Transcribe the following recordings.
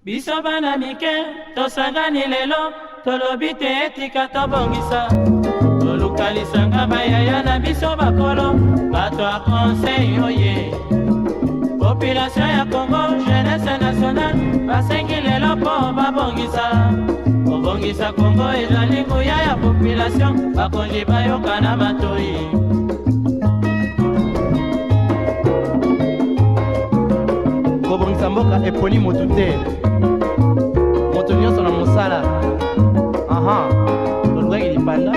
Biso bana mike, tosangani lelo, tolobi te etika tobongisa. Tolukalisanga bayaya na biso bakolo, bato a conseil oye. Population ya Congo, jeunesse nationale, basengi lelo po babongisa. Kobongisa Congo ezali nguya ya population, bakonzi bayoka na matoi. Kobongisa mboka eponi motu te. Moto nyonso na mosala. Aha. Tolukaki lipanda,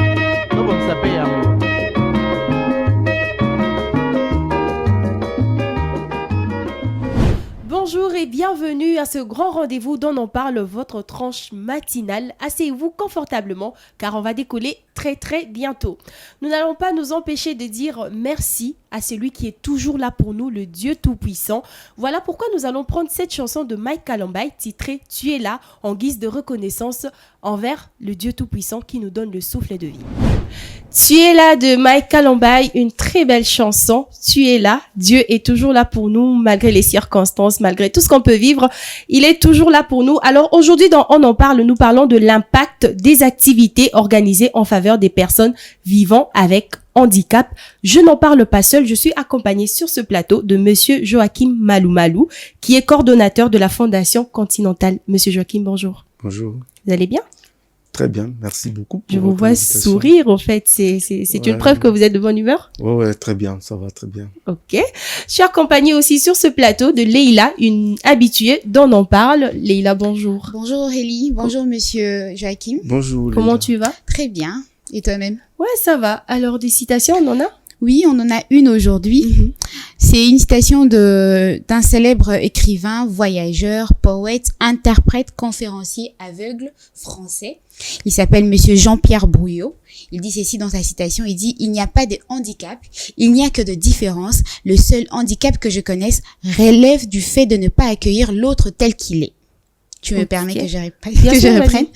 tobongisa pe yango. Bonjour et bienvenue à ce grand rendez-vous dont on parle, votre tranche matinale. Asseyez-vous confortablement car on va décoller très bientôt. Nous n'allons pas nous empêcher de dire merci à celui qui est toujours là pour nous, le Dieu Tout-Puissant. Voilà pourquoi nous allons prendre cette chanson de Mike Kalambay titrée « Tu es là » en guise de reconnaissance envers le Dieu Tout-Puissant qui nous donne le souffle de vie. Tu es là de Mike Kalambay, une très belle chanson. Tu es là, Dieu est toujours là pour nous malgré les circonstances, malgré tout ce qu'on peut vivre. Il est toujours là pour nous. Alors aujourd'hui dans On en parle, nous parlons de l'impact des activités organisées en faveur des personnes vivant avec handicap. Je n'en parle pas seul, je suis accompagnée sur ce plateau de Monsieur Joachim Malou, qui est coordonnateur de la Fondation Continentale. Monsieur Joachim, bonjour. Bonjour. Vous allez bien? Très bien, merci beaucoup. Je vous vois sourire, au fait. C'est une preuve que vous êtes de bonne humeur? Ouais, très bien, ça va très bien. Ok. Je suis accompagnée aussi sur ce plateau de Leïla, une habituée dont on parle. Leïla, bonjour. Bonjour Aurélie, bonjour Monsieur Joachim. Bonjour Leïla. Comment tu vas? Très bien, et toi-même? Ouais, ça va. Alors, des citations, on en a? Oui, on en a une aujourd'hui. C'est une citation d'un célèbre écrivain, voyageur, poète, interprète, conférencier aveugle français. Il s'appelle Monsieur Jean-Pierre Brouillot. Il dit ceci dans sa citation, il dit « Il n'y a pas de handicap, il n'y a que de différence. Le seul handicap que je connaisse relève du fait de ne pas accueillir l'autre tel qu'il est. » Tu me permets que je reprenne.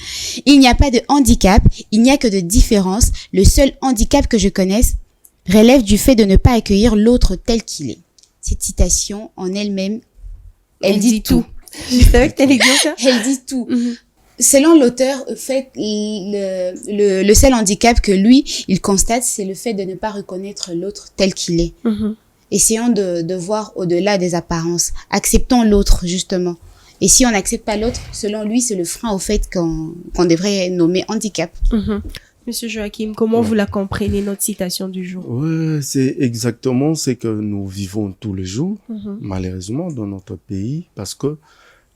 Il n'y a pas de handicap, il n'y a que de différence. Le seul handicap que je connaisse relève du fait de ne pas accueillir l'autre tel qu'il est. Cette citation, en elle-même, elle dit tout. Je savais que t'allais dire ça. Elle dit tout. Selon l'auteur, en fait, le seul handicap que lui, il constate, c'est le fait de ne pas reconnaître l'autre tel qu'il est. Essayons de voir au-delà des apparences. Acceptons l'autre, justement. Et si on n'accepte pas l'autre, selon lui, c'est le frein au fait qu'on devrait nommer handicap. Monsieur Joachim, comment vous la comprenez, notre citation du jour? Ouais, c'est exactement ce que nous vivons tous les jours, malheureusement, dans notre pays, parce que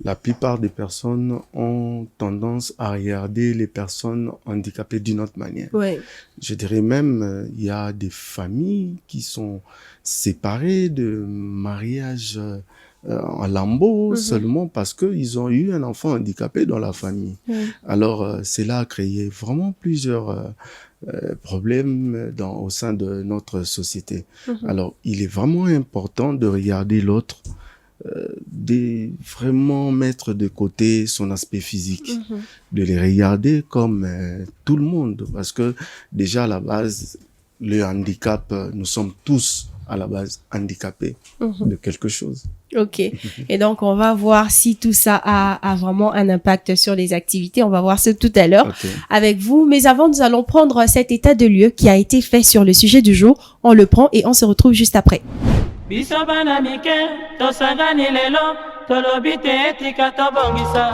la plupart des personnes ont tendance à regarder les personnes handicapées d'une autre manière. Ouais. Je dirais même, il y a des familles qui sont séparées de mariage en lambeaux seulement parce qu'ils ont eu un enfant handicapé dans la famille. Alors, cela a créé vraiment plusieurs problèmes au sein de notre société. Alors, il est vraiment important de regarder l'autre, de vraiment mettre de côté son aspect physique, de les regarder comme tout le monde, parce que déjà à la base, le handicap, nous sommes tous à la base handicapés de quelque chose. Ok. Et donc, on va voir si tout ça a vraiment un impact sur les activités. On va voir ça tout à l'heure avec vous. Mais avant, nous allons prendre cet état de lieu qui a été fait sur le sujet du jour. On le prend et on se retrouve juste après. Biso bana mike, tosangani lelo, tolobi te etika tobongisa.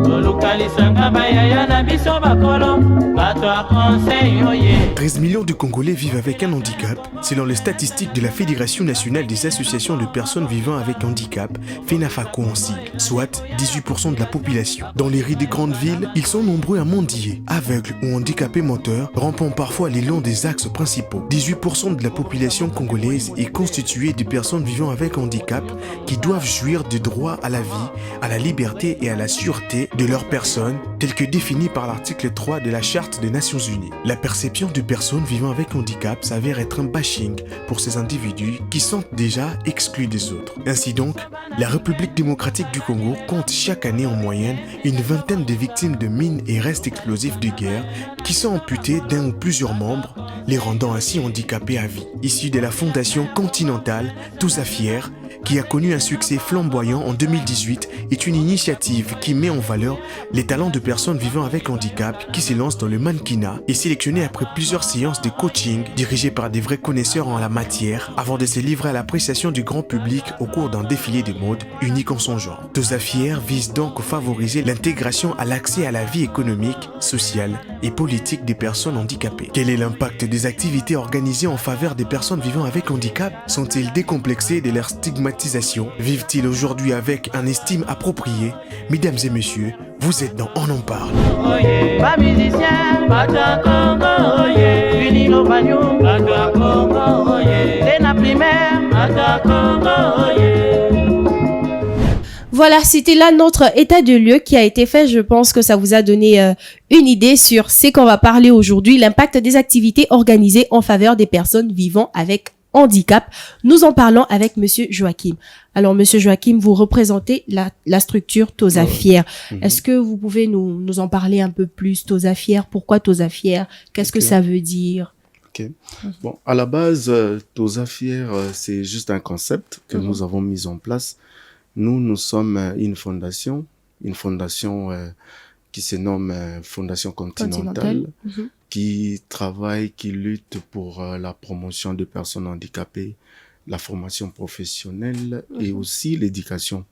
Tolukalisanga bayaya na biso bakolo, bato a conseil oye. 13 millions de Congolais vivent avec un handicap, selon les statistiques de la Fédération nationale des associations de personnes vivant avec handicap, FENAFACO en sigle, soit 18% de la population. Dans les rues des grandes villes, ils sont nombreux à mendier, aveugles ou handicapés moteurs, rampant parfois les longs des axes principaux. 18% de la population congolaise est constituée de personnes vivant avec handicap qui doivent jouir de droits à la vie, à la liberté et à la sûreté de leur personne, tel que défini par l'article 3 de la Charte des Nations Unies. La perception de personnes vivant avec handicap s'avère être un bashing pour ces individus qui sont déjà exclus des autres. Ainsi donc, la République démocratique du Congo compte chaque année en moyenne une vingtaine de victimes de mines et restes explosifs de guerre qui sont amputés d'un ou plusieurs membres, les rendant ainsi handicapés à vie. Issu de la Fondation Continentale, Tous à Fier, qui a connu un succès flamboyant en 2018, est une initiative qui met en valeur les talents de personnes vivant avec handicap qui se lancent dans le mannequinat et sélectionnés après plusieurs séances de coaching dirigées par des vrais connaisseurs en la matière avant de se livrer à l'appréciation du grand public au cours d'un défilé de mode unique en son genre. Tosafier vise donc à favoriser l'intégration à l'accès à la vie économique, sociale et politique des personnes handicapées. Quel est l'impact des activités organisées en faveur des personnes vivant avec handicap? Sont-ils décomplexés de leur stigmatisation? Vivent-ils aujourd'hui avec un estime appropriée? Mesdames et messieurs, vous êtes dans On en parle. Oye, pas musicien, pas de Congo, oye. Vinilo Bagno, pas de Congo, oye. Léna Primaire, pas de Congo, oye. Voilà, c'était là notre état de lieu qui a été fait. Je pense que ça vous a donné une idée sur ce qu'on va parler aujourd'hui, l'impact des activités organisées en faveur des personnes vivant avec handicap. Nous en parlons avec Monsieur Joachim. Alors, Monsieur Joachim, vous représentez la structure Tosafier. Est-ce que vous pouvez nous en parler un peu plus? Tosafier, pourquoi Tosafier? Qu'est-ce que ça veut dire? Ok. Bon, à la base, Tosafier, c'est juste un concept que nous avons mis en place. Nous sommes une fondation qui se nomme Fondation Continentale, qui travaille, qui lutte pour la promotion des personnes handicapées, la formation professionnelle et aussi l'éducation.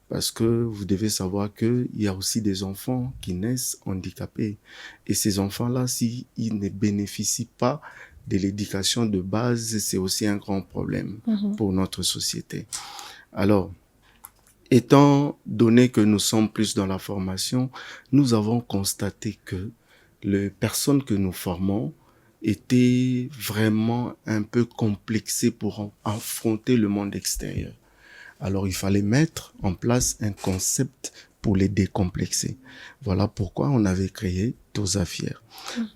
Parce que vous devez savoir qu'il y a aussi des enfants qui naissent handicapés. Et ces enfants-là, s'ils ne bénéficient pas de l'éducation de base, c'est aussi un grand problème pour notre société. Alors, étant donné que nous sommes plus dans la formation, nous avons constaté que les personnes que nous formons étaient vraiment un peu complexées pour affronter le monde extérieur. Alors, il fallait mettre en place un concept pour les décomplexer. Voilà pourquoi on avait créé Tosafier.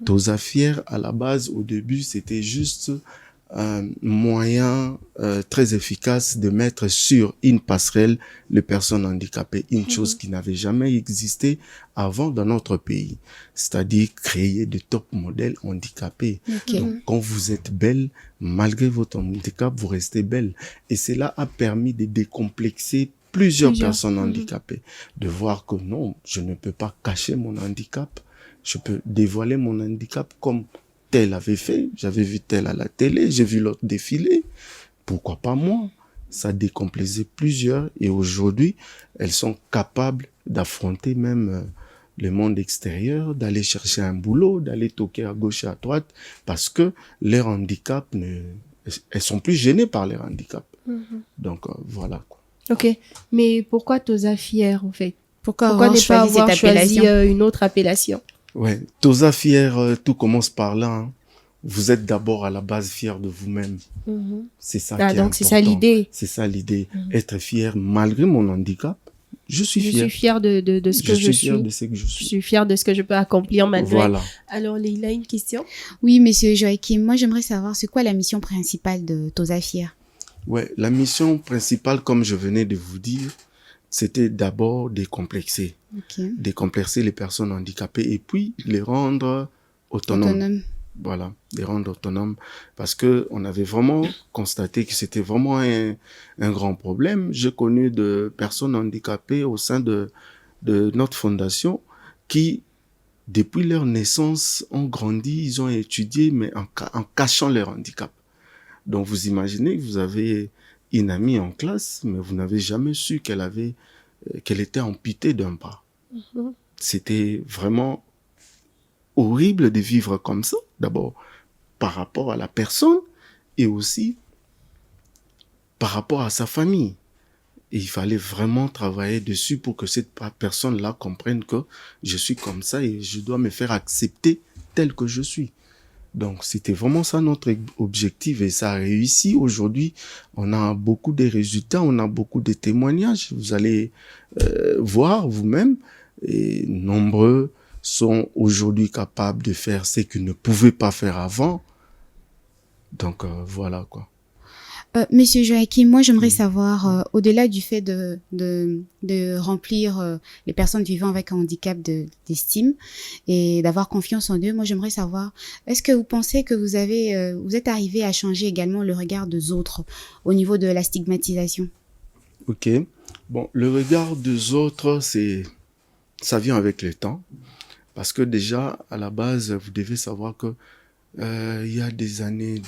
Tosafier, à la base, au début, c'était juste un moyen très efficace de mettre sur une passerelle les personnes handicapées, une chose qui n'avait jamais existé avant dans notre pays, c'est-à-dire créer de top modèles handicapés. Donc, quand vous êtes belle, malgré votre handicap, vous restez belle. Et cela a permis de décomplexer plusieurs personnes handicapées, de voir que non, je ne peux pas cacher mon handicap, je peux dévoiler mon handicap comme tel avait fait, j'avais vu tel à la télé, j'ai vu l'autre défiler, pourquoi pas moi? Ça décomplexait plusieurs et aujourd'hui, elles sont capables d'affronter même le monde extérieur, d'aller chercher un boulot, d'aller toquer à gauche et à droite parce que leur handicap, elles sont plus gênées par leur handicap. Donc voilà quoi. Ok, mais pourquoi Tosafier en fait? Pourquoi ne pas avoir choisi appellation? une autre appellation? Ouais, Tosafier, tout commence par là. Hein. Vous êtes d'abord à la base fier de vous-même. C'est ça qui est donc c'est ça important. l'idée. C'est ça l'idée. Être fier malgré mon handicap. Je suis fier. Je suis fier de ce que je suis. Je suis fier de ce que je suis. Je suis fier de ce que je peux accomplir malgré. Voilà. Alors, Leïla, une question? Oui, Monsieur Joachim, moi j'aimerais savoir c'est quoi la mission principale de Tosafier? Ouais, la mission principale, comme je venais de vous dire, c'était d'abord décomplexer. Décomplexer les personnes handicapées et puis les rendre autonomes. Voilà, les rendre autonomes parce que on avait vraiment constaté que c'était vraiment un grand problème. J'ai connu de personnes handicapées au sein de notre fondation qui, depuis leur naissance, ont grandi, ils ont étudié, mais en cachant leur handicap. Donc, vous imaginez que vous avez une amie en classe, mais vous n'avez jamais su qu'elle était amputée d'un bras. C'était vraiment horrible de vivre comme ça, d'abord par rapport à la personne et aussi par rapport à sa famille. Et il fallait vraiment travailler dessus pour que cette personne-là comprenne que je suis comme ça et je dois me faire accepter tel que je suis. Donc, c'était vraiment ça notre objectif et ça a réussi. Aujourd'hui, on a beaucoup de résultats, on a beaucoup de témoignages. Vous allez voir vous-même et nombreux sont aujourd'hui capables de faire ce qu'ils ne pouvaient pas faire avant. Donc, voilà quoi. Monsieur Joachim, moi j'aimerais savoir, au-delà du fait de remplir les personnes vivant avec un handicap d'estime et d'avoir confiance en eux, moi j'aimerais savoir, est-ce que vous pensez que vous êtes arrivé à changer également le regard des autres au niveau de la stigmatisation? Ok. Bon, le regard des autres, ça vient avec le temps. Parce que déjà, à la base, vous devez savoir que il y a des années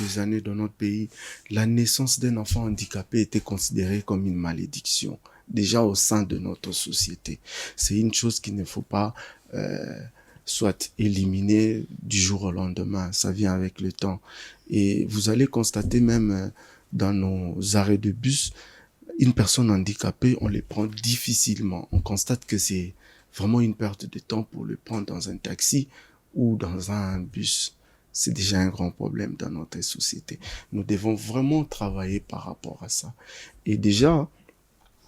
dans notre pays, la naissance d'un enfant handicapé était considérée comme une malédiction. Déjà au sein de notre société. C'est une chose qu'il ne faut pas soit éliminer du jour au lendemain. Ça vient avec le temps. Et vous allez constater même dans nos arrêts de bus, une personne handicapée, on les prend difficilement. On constate que c'est vraiment une perte de temps pour le prendre dans un taxi ou dans un bus. C'est déjà un grand problème dans notre société. Nous devons vraiment travailler par rapport à ça. Et déjà,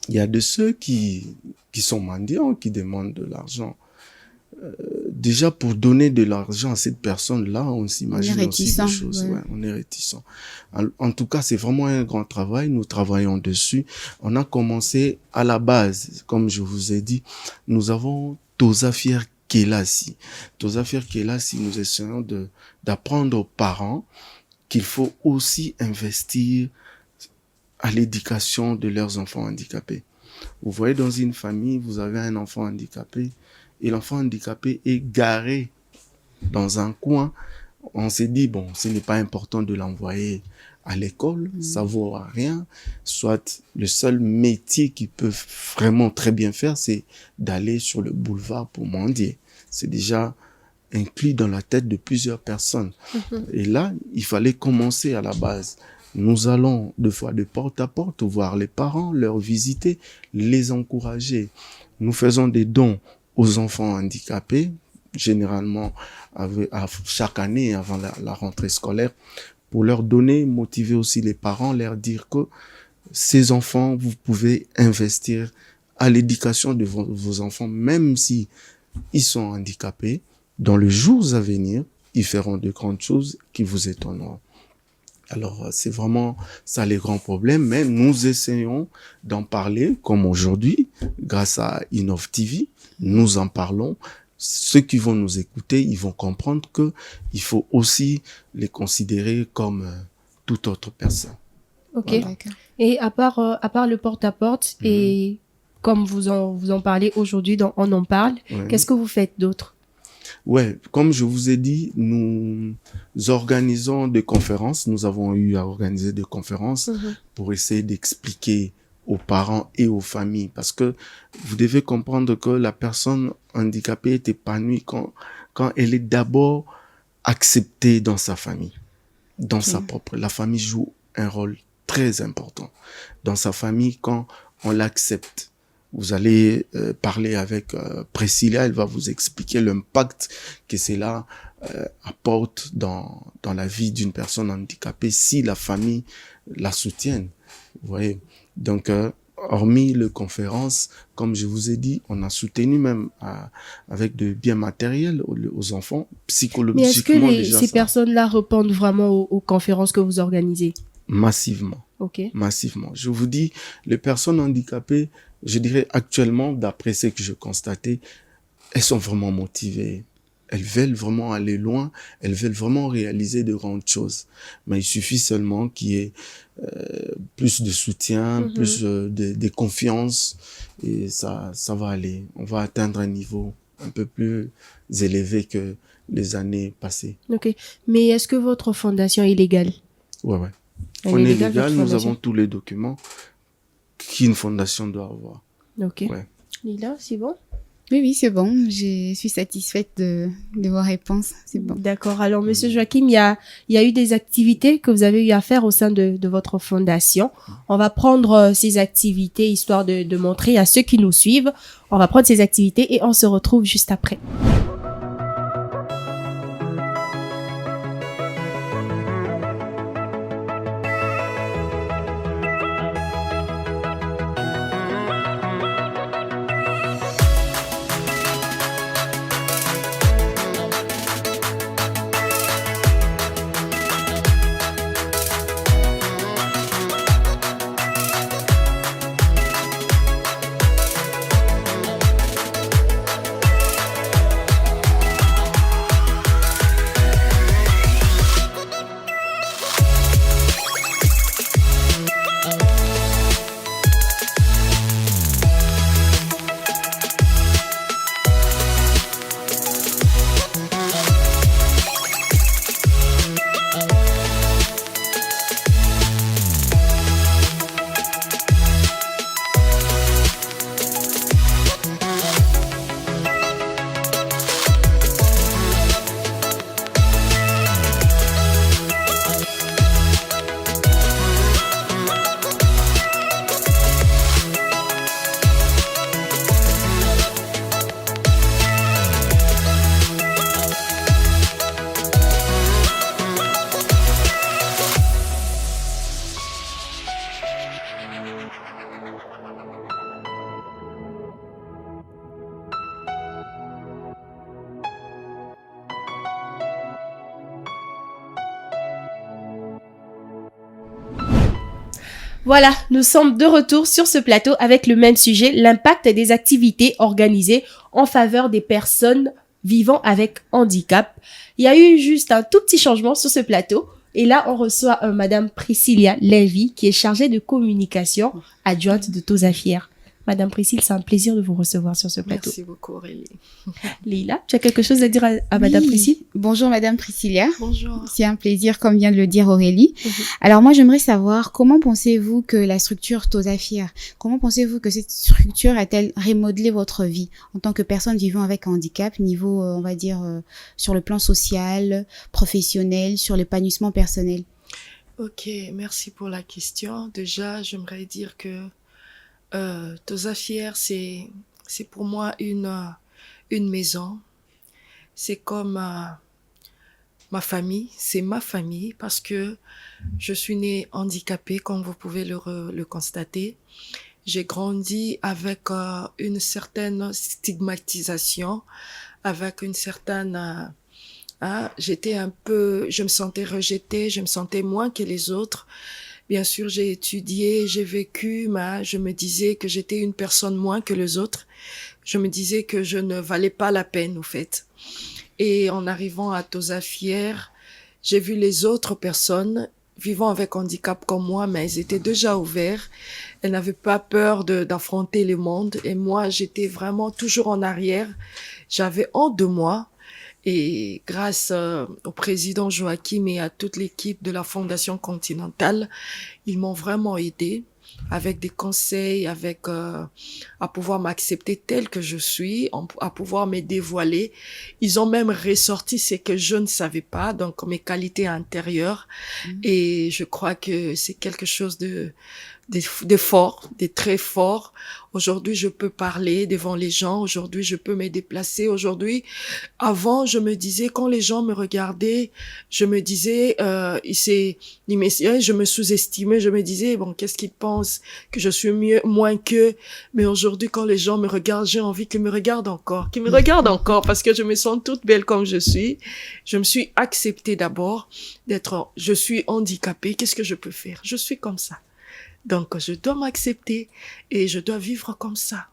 il y a de ceux qui sont mendiants, qui demandent de l'argent. Déjà, pour donner de l'argent à cette personne-là, on s'imagine aussi des choses. Ouais. Ouais, on est réticent. En tout cas, c'est vraiment un grand travail. Nous travaillons dessus. On a commencé à la base, comme je vous ai dit, nous avons Tosafir Kelassi. Tosafir Kelassi, nous essayons d'apprendre aux parents qu'il faut aussi investir à l'éducation de leurs enfants handicapés. Vous voyez, dans une famille, vous avez un enfant handicapé et l'enfant handicapé est garé dans un coin. On s'est dit, bon, ce n'est pas important de l'envoyer à l'école, ça vaut à rien. Soit le seul métier qu'il peut vraiment très bien faire, c'est d'aller sur le boulevard pour mendier. C'est déjà inclus dans la tête de plusieurs personnes. Et là, il fallait commencer à la base. Nous allons deux fois de porte à porte voir les parents, leur visiter, les encourager. Nous faisons des dons aux enfants handicapés, généralement chaque année avant la rentrée scolaire, pour leur donner, motiver aussi les parents, leur dire que ces enfants, vous pouvez investir à l'éducation de vos enfants, même si ils sont handicapés. Dans les jours à venir, ils feront de grandes choses qui vous étonneront. Alors, c'est vraiment ça les grands problèmes, mais nous essayons d'en parler, comme aujourd'hui, grâce à Innov TV, nous en parlons. Ceux qui vont nous écouter, ils vont comprendre que il faut aussi les considérer comme toute autre personne. Ok. Voilà. Et à part le porte-à-porte, et comme vous en parlez aujourd'hui, On en parle, qu'est-ce que vous faites d'autre? Ouais, comme je vous ai dit, nous organisons des conférences. Nous avons eu à organiser des conférences pour essayer d'expliquer aux parents et aux familles. Parce que vous devez comprendre que la personne handicapée est épanouie quand elle est d'abord acceptée dans sa famille, dans sa propre. La famille joue un rôle très important. Dans sa famille, quand on l'accepte, vous allez parler avec Priscilla, elle va vous expliquer l'impact que cela apporte dans la vie d'une personne handicapée si la famille la soutienne. Vous voyez. Donc, hormis les conférences, comme je vous ai dit, on a soutenu même avec de biens matériels aux enfants, psychologiquement. Mais est-ce que ces personnes-là répondent vraiment aux conférences que vous organisez? Massivement. Ok. Massivement. Je vous dis, les personnes handicapées, je dirais actuellement, d'après ce que je constatais, elles sont vraiment motivées. Elles veulent vraiment aller loin, elles veulent vraiment réaliser de grandes choses. Mais il suffit seulement qu'il y ait plus de soutien, plus de confiance, et ça va aller. On va atteindre un niveau un peu plus élevé que les années passées. Ok. Mais est-ce que votre fondation est légale? Ouais. Elle On est légale, légal, votre nous fondation? avons tous les documents qu'une fondation doit avoir. Ok. Ouais. Lila, c'est bon? Oui, c'est bon. Je suis satisfaite de vos réponses. C'est bon. D'accord. Alors, Monsieur Joachim, il y a eu des activités que vous avez eu à faire au sein de votre fondation. On va prendre ces activités, histoire de montrer à ceux qui nous suivent. On va prendre ces activités et on se retrouve juste après. Voilà, nous sommes de retour sur ce plateau avec le même sujet, l'impact des activités organisées en faveur des personnes vivant avec handicap. Il y a eu juste un tout petit changement sur ce plateau. Et là, on reçoit Madame Priscilla Lévy, qui est chargée de communication adjointe de Tosafier. Madame Priscille, c'est un plaisir de vous recevoir sur ce plateau. Merci beaucoup, Aurélie. Leïla, tu as quelque chose à dire à Madame Priscille? Bonjour Madame Priscilla. Bonjour. C'est un plaisir, comme vient de le dire Aurélie. Alors moi, j'aimerais savoir, comment pensez-vous que la structure Tosafier, comment pensez-vous que cette structure a-t-elle remodelé votre vie en tant que personne vivant avec un handicap, niveau, on va dire, sur le plan social, professionnel, sur l'épanouissement personnel? Ok, merci pour la question. Déjà, j'aimerais dire que Tosafier, c'est pour moi une maison. C'est comme ma famille, c'est ma famille parce que je suis née handicapée, comme vous pouvez le constater. J'ai grandi avec une certaine stigmatisation, avec une certaine... je me sentais rejetée, je me sentais moins que les autres. Bien sûr, j'ai étudié, j'ai vécu, mais je me disais que j'étais une personne moins que les autres. Je me disais que je ne valais pas la peine, au fait. Et en arrivant à Tosafier, j'ai vu les autres personnes vivant avec handicap comme moi, mais elles étaient déjà ouvertes. Elles n'avaient pas peur d'affronter le monde. Et moi, j'étais vraiment toujours en arrière. J'avais honte de moi. Et grâce au président Joachim et à toute l'équipe de la Fondation Continentale, ils m'ont vraiment aidé avec des conseils, à pouvoir m'accepter tel que je suis, à pouvoir me dévoiler. Ils ont même ressorti ce que je ne savais pas, donc mes qualités intérieures. Et je crois que c'est quelque chose de fort, de très fort. Aujourd'hui, je peux parler devant les gens. Aujourd'hui, je peux me déplacer. Aujourd'hui, avant, je me disais, quand les gens me regardaient, je me disais, je me sous-estimais. Je me disais, bon, qu'est-ce qu'ils pensent? Que je suis moins qu'eux. Mais aujourd'hui, quand les gens me regardent, j'ai envie qu'ils me regardent encore. Qu'ils me regardent encore parce que je me sens toute belle comme je suis. Je me suis acceptée d'abord je suis handicapée. Qu'est-ce que je peux faire? Je suis comme ça. Donc, je dois m'accepter et je dois vivre comme ça.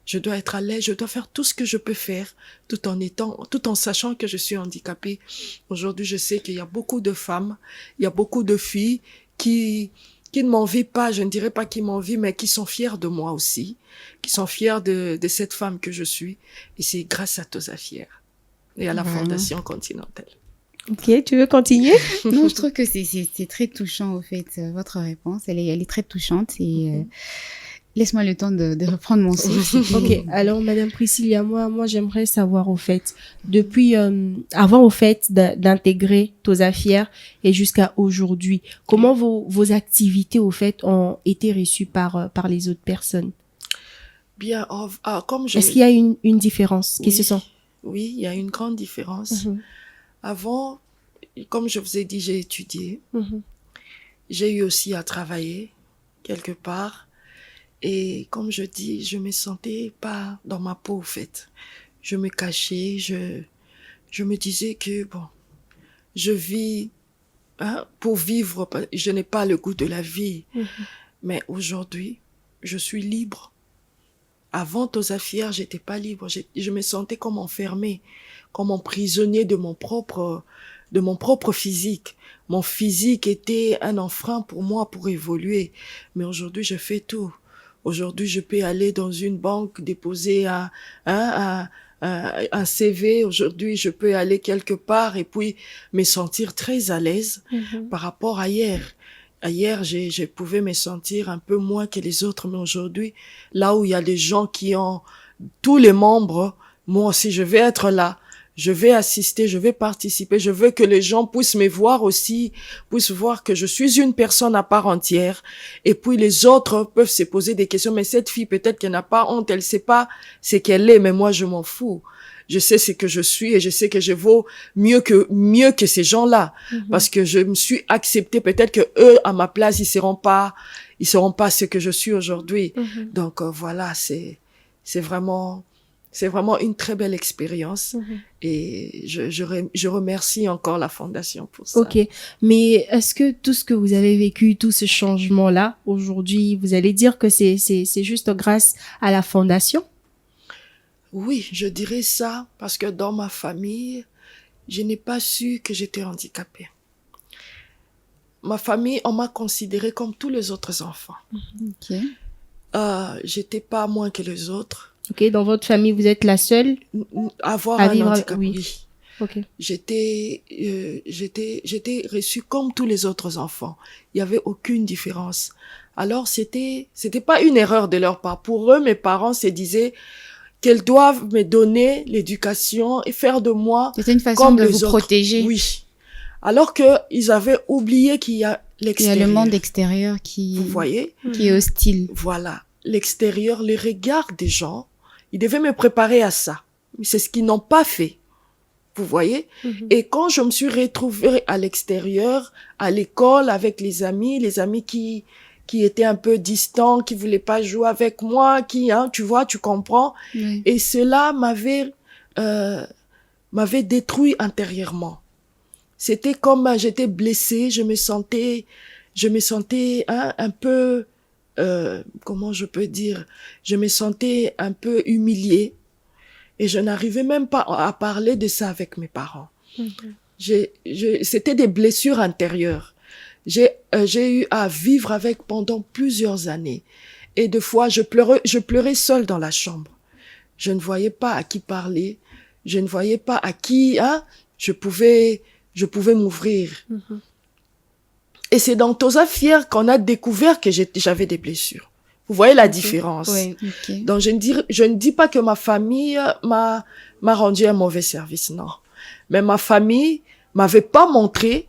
Je dois être à l'aise, je dois faire tout ce que je peux faire tout en sachant que je suis handicapée. Aujourd'hui, je sais qu'il y a beaucoup de femmes, il y a beaucoup de filles qui ne m'envient pas, je ne dirais pas qu'ils m'envient, mais qui sont fiers de moi aussi, qui sont fiers de cette femme que je suis. Et c'est grâce à Tosafier et à la Fondation Continentale. Ok, tu veux continuer? Non, je trouve que c'est très touchant, au fait, votre réponse. Elle est très touchante et laisse-moi le temps de reprendre mon souffle. Ok, alors Madame Priscilla, moi j'aimerais savoir, au fait, depuis avant, au fait, d'intégrer Tosafier et jusqu'à aujourd'hui, comment vos activités, au fait, ont été reçues par les autres personnes? Bien, Est-ce qu'il y a une différence qui se sent? Oui, il y a une grande différence. Avant, comme je vous ai dit, j'ai étudié. J'ai eu aussi à travailler quelque part. Et comme je dis, je me sentais pas dans ma peau, en fait. Je me cachais, je me disais que, bon, je vis pour vivre. Je n'ai pas le goût de la vie. Mais aujourd'hui, je suis libre. Avant Tosafier, j'étais pas libre. Je me sentais comme enfermée, comme emprisonnée de mon propre physique. Mon physique était un frein pour moi pour évoluer. Mais aujourd'hui, je fais tout. Aujourd'hui, je peux aller dans une banque, déposer un CV. Aujourd'hui, je peux aller quelque part et puis me sentir très à l'aise par rapport à hier. Hier, je pouvais me sentir un peu moins que les autres, mais aujourd'hui, là où il y a des gens qui ont tous les membres, moi aussi, je vais être là. Je vais assister, je vais participer, je veux que les gens puissent me voir aussi, puissent voir que je suis une personne à part entière. Et puis les autres peuvent se poser des questions, mais cette fille, peut-être qu'elle n'a pas honte, elle sait pas ce qu'elle est, mais moi, je m'en fous. Je sais ce que je suis et je sais que je vaux mieux que ces gens-là. Parce que je me suis acceptée. Peut-être que eux, à ma place, ils seront pas ce que je suis aujourd'hui. Donc, voilà, c'est vraiment c'est vraiment une très belle expérience. Et je remercie encore la Fondation pour ça. Ok, mais est-ce que tout ce que vous avez vécu, tout ce changement-là, aujourd'hui, vous allez dire que c'est juste grâce à la Fondation? Oui, je dirais ça, parce que dans ma famille, je n'ai pas su que j'étais handicapée. Ma famille, on m'a considérée comme tous les autres enfants. Ok. J'étais pas moins que les autres. Ok, dans votre famille, vous êtes la seule Avoir à un vivre handicap, oui. oui. Ok. J'étais reçue comme tous les autres enfants. Il y avait aucune différence. Alors c'était pas une erreur de leur part. Pour eux, mes parents se disaient qu'elles doivent me donner l'éducation et faire de moi C'était une façon comme de les vous autres. protéger. Oui. Alors que ils avaient oublié qu'il y a Il y a l'extérieur. le monde extérieur Vous qui voyez? est hostile. Voilà. L'extérieur, les regards des gens, ils devaient me préparer à ça. Mais c'est ce qu'ils n'ont pas fait. Vous voyez? Et quand je me suis retrouvée à l'extérieur, à l'école, avec les amis qui étaient un peu distants, qui voulaient pas jouer avec moi, tu vois, tu comprends? Oui. Et cela m'avait détruit intérieurement. C'était comme j'étais blessée, je me sentais un peu, comment je peux dire, je me sentais un peu humiliée et je n'arrivais même pas à parler de ça avec mes parents. C'était des blessures intérieures. J'ai eu à vivre avec pendant plusieurs années et des fois je pleurais seule dans la chambre. Je ne voyais pas à qui parler, je ne voyais pas à qui je pouvais m'ouvrir. Et c'est dans Tosa Fière qu'on a découvert que j'avais des blessures. Vous voyez la différence. Oui. Ok. Donc je ne dis pas que ma famille m'a rendu un mauvais service, non. Mais ma famille m'avait pas montré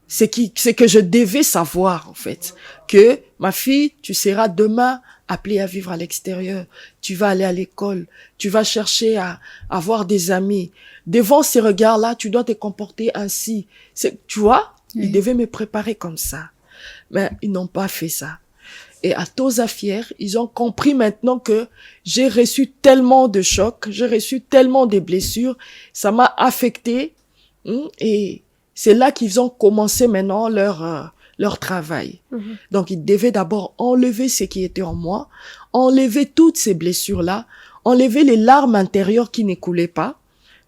ce que je devais savoir, en fait. Que ma fille, tu seras demain appelée à vivre à l'extérieur. Tu vas aller à l'école. Tu vas chercher à avoir des amis. Devant ces regards-là, tu dois te comporter ainsi. Tu vois? Oui. Ils devaient me préparer comme ça. Mais ils n'ont pas fait ça. Et à Tosa Fière, ils ont compris maintenant que j'ai reçu tellement de chocs, j'ai reçu tellement de blessures, ça m'a affecté. Et c'est là qu'ils ont commencé maintenant leur travail. Donc, ils devaient d'abord enlever ce qui était en moi, enlever toutes ces blessures-là, enlever les larmes intérieures qui ne coulaient pas.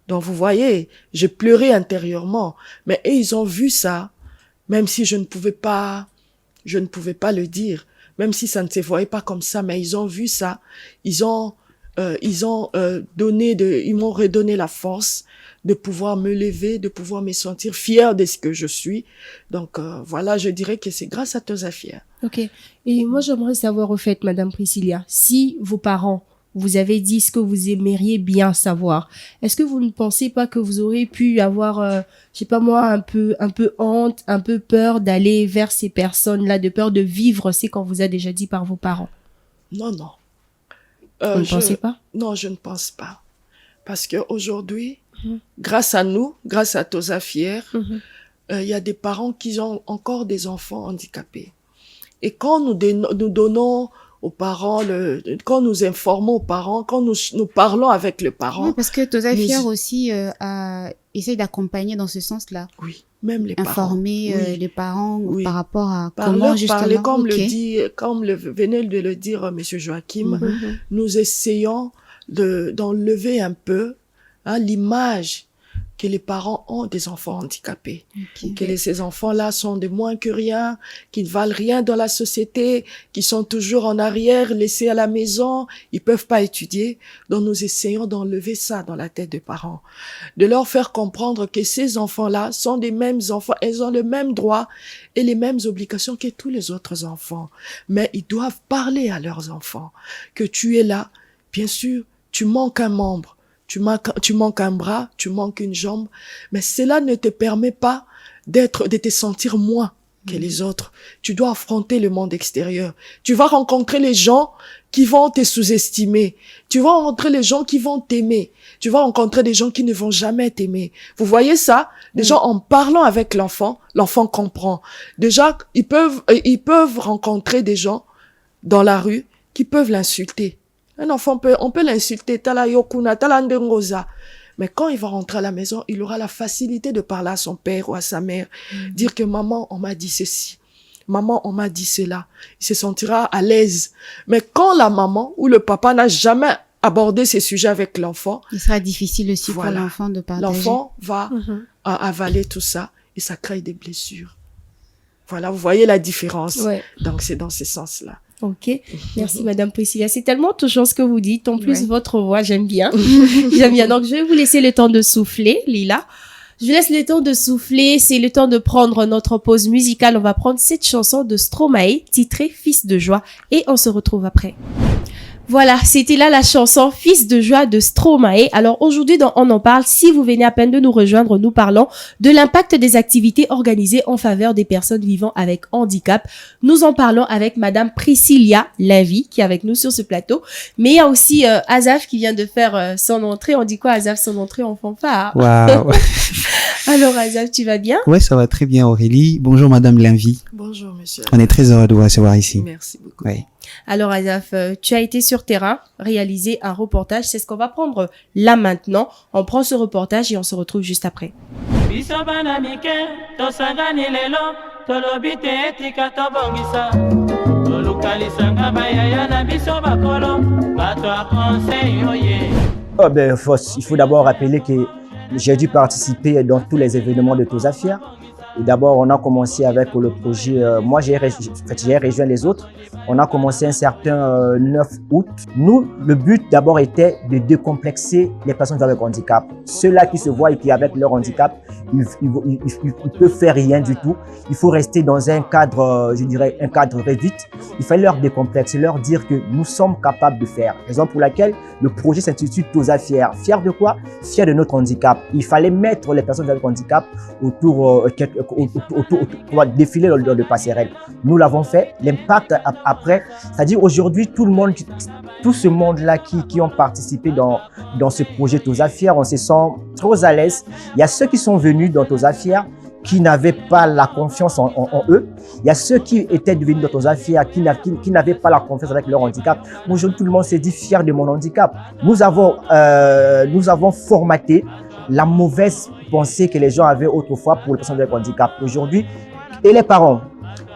Donc, vous voyez, je pleurais intérieurement. Mais eux, ils ont vu ça, même si je ne pouvais pas le dire, même si ça ne se voyait pas comme ça, mais ils ont vu ça. Ils m'ont redonné la force de pouvoir me lever, de pouvoir me sentir fière de ce que je suis. Donc, voilà, je dirais que c'est grâce à Tosa Fière. Ok. Et moi, j'aimerais savoir au fait, Madame Priscilla, si vos parents vous avez dit ce que vous aimeriez bien savoir, est-ce que vous ne pensez pas que vous auriez pu avoir, je sais pas moi, un peu honte, un peu peur d'aller vers ces personnes-là, de peur de vivre ce qu'on vous a déjà dit par vos parents? Non, non. Vous ne pensez pas? Non, je ne pense pas. Parce que aujourd'hui, grâce à nous, grâce à Tosa Fière, y a des parents qui ont encore des enfants handicapés. Et quand nous donnons aux parents, quand nous informons aux parents, quand nous parlons avec les parents. Oui, parce que Tosa Fière aussi essaye d'accompagner dans ce sens-là. Oui, même les informer parents. Oui. les parents Oui. par rapport à Par comment leur justement. parler, comme Ok. venait de le dire Monsieur Joachim, nous essayons d'enlever un peu l'image que les parents ont des enfants handicapés. Ok. Que ces enfants-là sont de moins que rien, qui ne valent rien dans la société, qui sont toujours en arrière, laissés à la maison, ils peuvent pas étudier. Donc nous essayons d'enlever ça dans la tête des parents. De leur faire comprendre que ces enfants-là sont des mêmes enfants, ils ont le même droit et les mêmes obligations que tous les autres enfants. Mais ils doivent parler à leurs enfants. Que tu es là, bien sûr, tu manques un membre. Tu manques un bras, tu manques une jambe, mais cela ne te permet pas de te sentir moins que les autres. Tu dois affronter le monde extérieur. Tu vas rencontrer les gens qui vont te sous-estimer. Tu vas rencontrer les gens qui vont t'aimer. Tu vas rencontrer des gens qui ne vont jamais t'aimer. Vous voyez ça? Déjà, en parlant avec l'enfant comprend. Déjà, ils peuvent rencontrer des gens dans la rue qui peuvent l'insulter. Un enfant, on peut l'insulter, tala yokuna, tala ndengoza. Mais quand il va rentrer à la maison, il aura la facilité de parler à son père ou à sa mère, dire que maman, on m'a dit ceci. Maman, on m'a dit cela. Il se sentira à l'aise. Mais quand la maman ou le papa n'a jamais abordé ces sujets avec l'enfant, il sera difficile aussi voilà, pour l'enfant de partager. L'enfant va avaler tout ça et ça crée des blessures. Voilà, vous voyez la différence. Ouais. Donc, c'est dans ce sens-là. Ok, merci Madame Priscilla. C'est tellement touchant ce que vous dites. En plus, Ouais. votre voix, j'aime bien. J'aime bien. Donc, je vais vous laisser le temps de souffler, Lila. Je vous laisse le temps de souffler. C'est le temps de prendre notre pause musicale. On va prendre cette chanson de Stromae, titrée Fils de joie. Et on se retrouve après. Voilà, c'était là la chanson Fils de joie de Stromae. Alors aujourd'hui dans On en parle, si vous venez à peine de nous rejoindre, nous parlons de l'impact des activités organisées en faveur des personnes vivant avec handicap. Nous en parlons avec Madame Priscilla Lavie qui est avec nous sur ce plateau. Mais il y a aussi Azaf qui vient de faire son entrée. On dit quoi Azaf, son entrée en fanfare? Waouh. Alors Azaf, tu vas bien? Ouais, ça va très bien Aurélie. Bonjour Madame Lavie. Bonjour, monsieur. On est très heureux de vous recevoir ici. Merci beaucoup. Ouais. Alors Azaf, tu as été sur terrain, réalisé un reportage. C'est ce qu'on va prendre là maintenant. On prend ce reportage et on se retrouve juste après. biso bana mike tosangani lelo tolobi te etika tobongisa tolukalisanga bayaya na biso bakolo bato ya conseil oye. Oh ben, il faut d'abord rappeler que j'ai dû participer dans tous les événements de Tosafia. Et d'abord, on a commencé avec le projet, moi j'ai rejoint les autres. On a commencé un certain 9 août. Nous, le but d'abord était de décomplexer les personnes avec handicap. Ceux-là qui se voient et qui avec leur handicap, ils ne peuvent faire rien du tout. Il faut rester dans un cadre, je dirais, un cadre réduit. Il fallait leur décomplexer, leur dire que nous sommes capables de faire. Raison pour laquelle le projet s'intitule Tosafia. Fier de quoi? Fier de notre handicap. Il fallait mettre les personnes avec handicap autour défiler de passerelle. Nous l'avons fait. L'impact après, c'est-à-dire aujourd'hui, tout ce monde-là qui ont participé dans ce projet Tosafia, on se sent trop à l'aise. Il y a ceux qui sont venus dans Tosafia qui n'avaient pas la confiance en eux. Il y a ceux qui étaient devenus dans Tosafia qui n'avaient pas la confiance avec leur handicap. Aujourd'hui, tout le monde s'est dit fier de mon handicap. Nous avons formaté la mauvaise pensée que les gens avaient autrefois pour les personnes avec handicap. Aujourd'hui, et les parents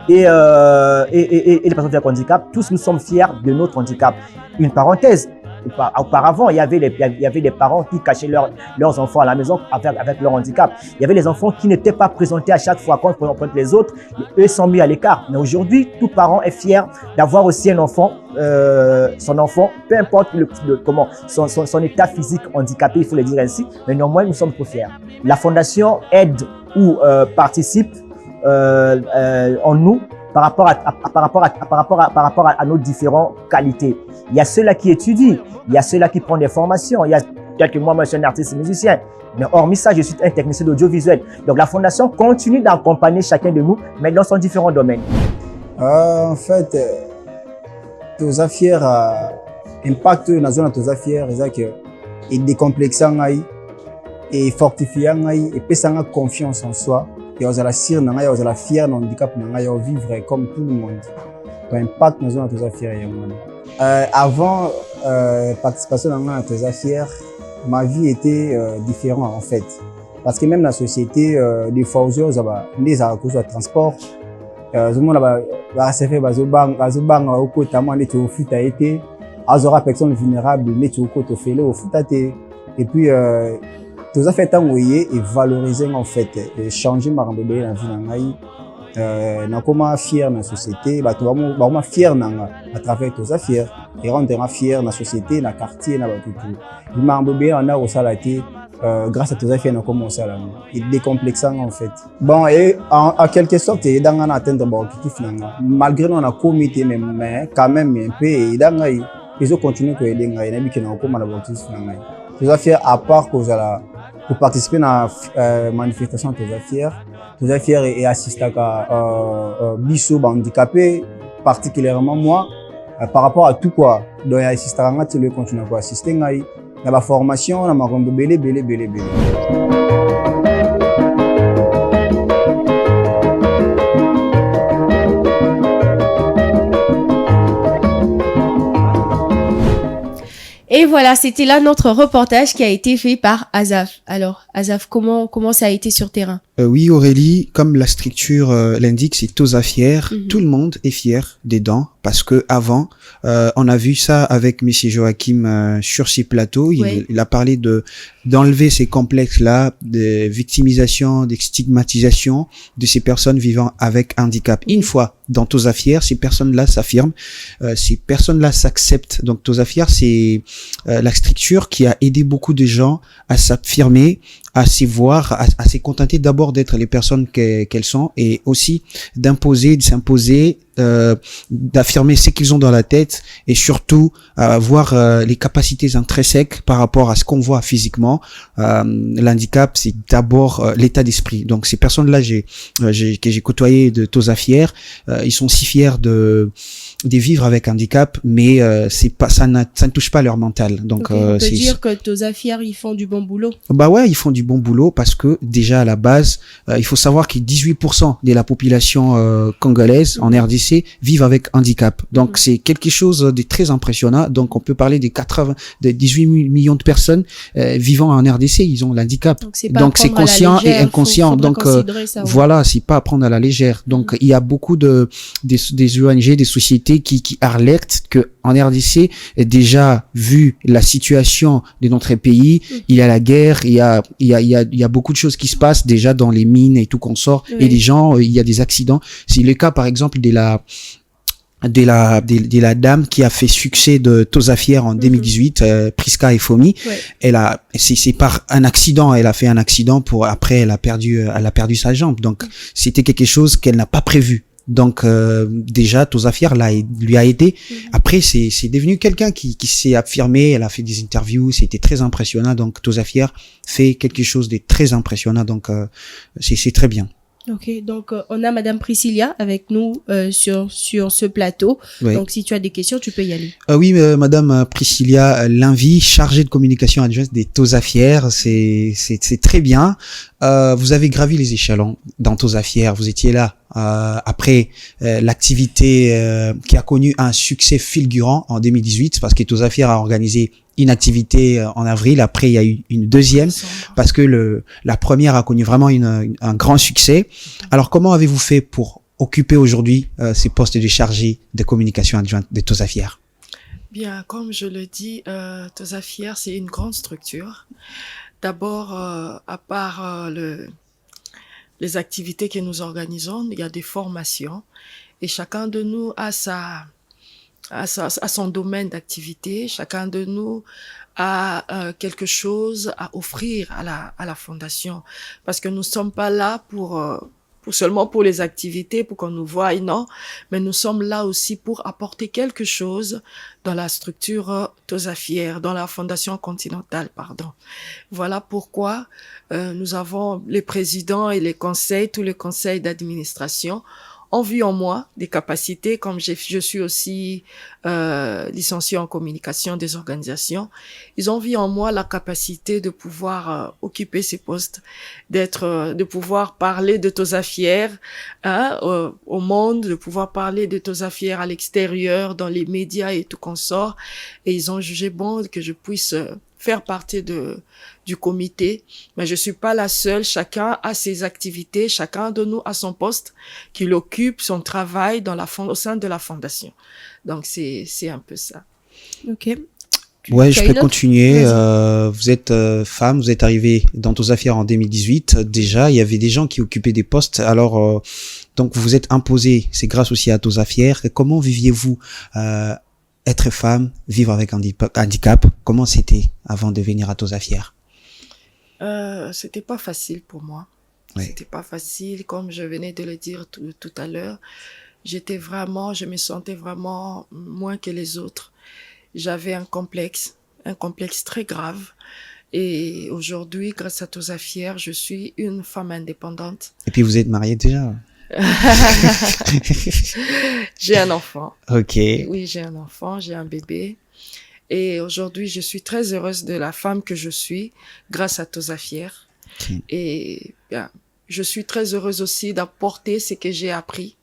et les personnes avec handicap, tous nous sommes fiers de notre handicap. Une parenthèse, auparavant, il y avait des parents qui cachaient leurs enfants à la maison avec leur handicap. Il y avait les enfants qui n'étaient pas présentés à chaque fois quand on prend les autres, eux sont mis à l'écart. Mais aujourd'hui, tout parent est fier d'avoir aussi un enfant, son enfant, peu importe son état physique handicapé, il faut le dire ainsi, mais néanmoins, nous sommes trop fiers. La fondation aide ou participe en nous par rapport à nos différentes qualités. Il y a ceux-là qui étudient, il y a ceux-là qui prennent des formations, il y a quelques mois, moi je suis un artiste musicien, mais hormis ça, je suis un technicien d'audiovisuel. Donc la fondation continue d'accompagner chacun de nous, mais dans son différents domaines. En fait, Tosafia impact dans la zone de Tosafia, c'est que il décomplexe et fortifie et peut confiance en soi. Et on a la fière de handicap, on vivre comme tout le monde. Impact dans la zone de Tosafia. Avant participation dans la Tosafia, ma vie était différente en fait. Parce que même la société, des fois, on a des transports. Tout le monde va se faire au côté de foot a été, azora personne vulnérable, mais au côté au foot a été. Et puis tout ça fait envoyer et valoriser en fait et changer ma bébé dans la vie na comment fier dans la société bah tu vas fier à travers tout ça fier et rendre fier dans la société dans le quartier dans tout ma bébé on a au salaté grâce à tout ça fier on commence à et décomplexant en fait bon et en quelque sorte et dans on atteindre bon objectif malgré on a comité mais quand même un peu et dans ils ont continué que aider ngai na biki na ko mala objectif ngai tout ça fier à part que ça pour participer à la manifestation de Tosafia et assister à biso handicapé, particulièrement moi, par rapport à tout quoi. Donc, assister à le continuer à assister à la formation, à ma belé. voilà, c'était là notre reportage qui a été fait par Azaf. Alors, Azaf, comment ça a été sur terrain? Oui, Aurélie, comme la structure l'indique, c'est Toza fier. Tout le monde est fier des dents parce que avant, on a vu ça avec Monsieur Joachim sur ces plateaux. Il a parlé d'enlever ces complexes-là, de victimisation, de stigmatisation de ces personnes vivant avec handicap. Une fois dans Toza fier, ces personnes-là s'affirment, ces personnes-là s'acceptent. Donc Toza fier, c'est la structure qui a aidé beaucoup de gens à s'affirmer, à s'y voir, à se contenter d'abord d'être les personnes qu'elles sont et aussi s'imposer, d'affirmer ce qu'ils ont dans la tête et surtout voir les capacités intrinsèques par rapport à ce qu'on voit physiquement. L'handicap, c'est d'abord l'état d'esprit. Donc ces personnes-là que j'ai côtoyées de Toza fier, ils sont si fiers de vivre avec handicap, mais c'est pas ça ne touche pas leur mental. Donc on peut dire que Toza fier, ils font du bon boulot. Bah ouais, ils font du bon boulot parce que déjà à la base, il faut savoir que 18% de la population congolaise en RDC vivent avec handicap. Donc c'est quelque chose de très impressionnant. Donc on peut parler de 18 millions de personnes vivant en RDC, ils ont l'handicap. Donc c'est conscient et inconscient. Donc voilà, c'est pas à prendre à la légère. Donc il y a beaucoup des ONG, des sociétés qui alertent que en RDC, déjà vu la situation de notre pays, il y a la guerre, il y a beaucoup de choses qui se passent déjà dans les mines et tout qu'on sort, et les gens, il y a des accidents. C'est le cas par exemple de la dame qui a fait succès de Toza fier en 2018, Priska Efomi. C'est par un accident, elle a fait un accident après elle a perdu sa jambe. Donc c'était quelque chose qu'elle n'a pas prévu. Donc déjà Toza fier lui a aidé. Après c'est devenu quelqu'un qui s'est affirmé, elle a fait des interviews, c'était très impressionnant. Donc Toza fier fait quelque chose de très impressionnant. Donc c'est très bien. Ok, donc on a Madame Priscilla avec nous sur ce plateau. Donc si tu as des questions, tu peux y aller. Oui, Madame Priscilla Linvy, chargée de communication adjointe des Toza fier, c'est très bien. Vous avez gravi les échelons dans Toza fier, vous étiez là après l'activité qui a connu un succès fulgurant en 2018 parce que Toza fier a organisé une activité en avril. Après, il y a eu une deuxième parce que la première a connu vraiment un grand succès. Alors, comment avez-vous fait pour occuper aujourd'hui ces postes de chargé de communication adjointe de Toza fier? Bien, comme je le dis, Toza fier, c'est une grande structure. D'abord, à part les activités que nous organisons, il y a des formations et chacun de nous a son domaine d'activité, chacun de nous a quelque chose à offrir à la fondation, parce que nous sommes pas là seulement pour les activités, pour qu'on nous voie, non, mais nous sommes là aussi pour apporter quelque chose dans la structure Toza fier, dans la Fondation continentale, pardon. Voilà pourquoi nous avons les présidents et les conseils, tous les conseils d'administration ont vu en moi des capacités, comme je suis aussi licenciée en communication des organisations. Ils ont vu en moi la capacité de pouvoir occuper ces postes, de pouvoir parler de Toza fier au monde, de pouvoir parler de Toza fier à l'extérieur, dans les médias et tout consort. Et ils ont jugé bon que je puisse faire partie du comité, mais je suis pas la seule. Chacun a ses activités, chacun de nous a son poste qu'il occupe, son travail au sein de la fondation. Donc c'est un peu ça. Ok. Ouais, je peux continuer. Vous êtes femme, vous êtes arrivée dans Toza fier en 2018. Déjà, il y avait des gens qui occupaient des postes. Alors, donc vous vous êtes imposé. C'est grâce aussi à Toza fier. Comment viviez-vous être femme, vivre avec handicap? Comment c'était avant de venir à Toza fier? C'était pas facile pour moi. C'était pas facile, comme je venais de le dire tout à l'heure. Je me sentais vraiment moins que les autres. J'avais un complexe très grave. Et aujourd'hui, grâce à Toza fier, je suis une femme indépendante. Et puis vous êtes mariée déjà? J'ai un enfant. Ok. Oui, j'ai un enfant, j'ai un bébé. Et aujourd'hui, je suis très heureuse de la femme que je suis grâce à Toza fier. Okay. Et bien, je suis très heureuse aussi d'apporter ce que j'ai appris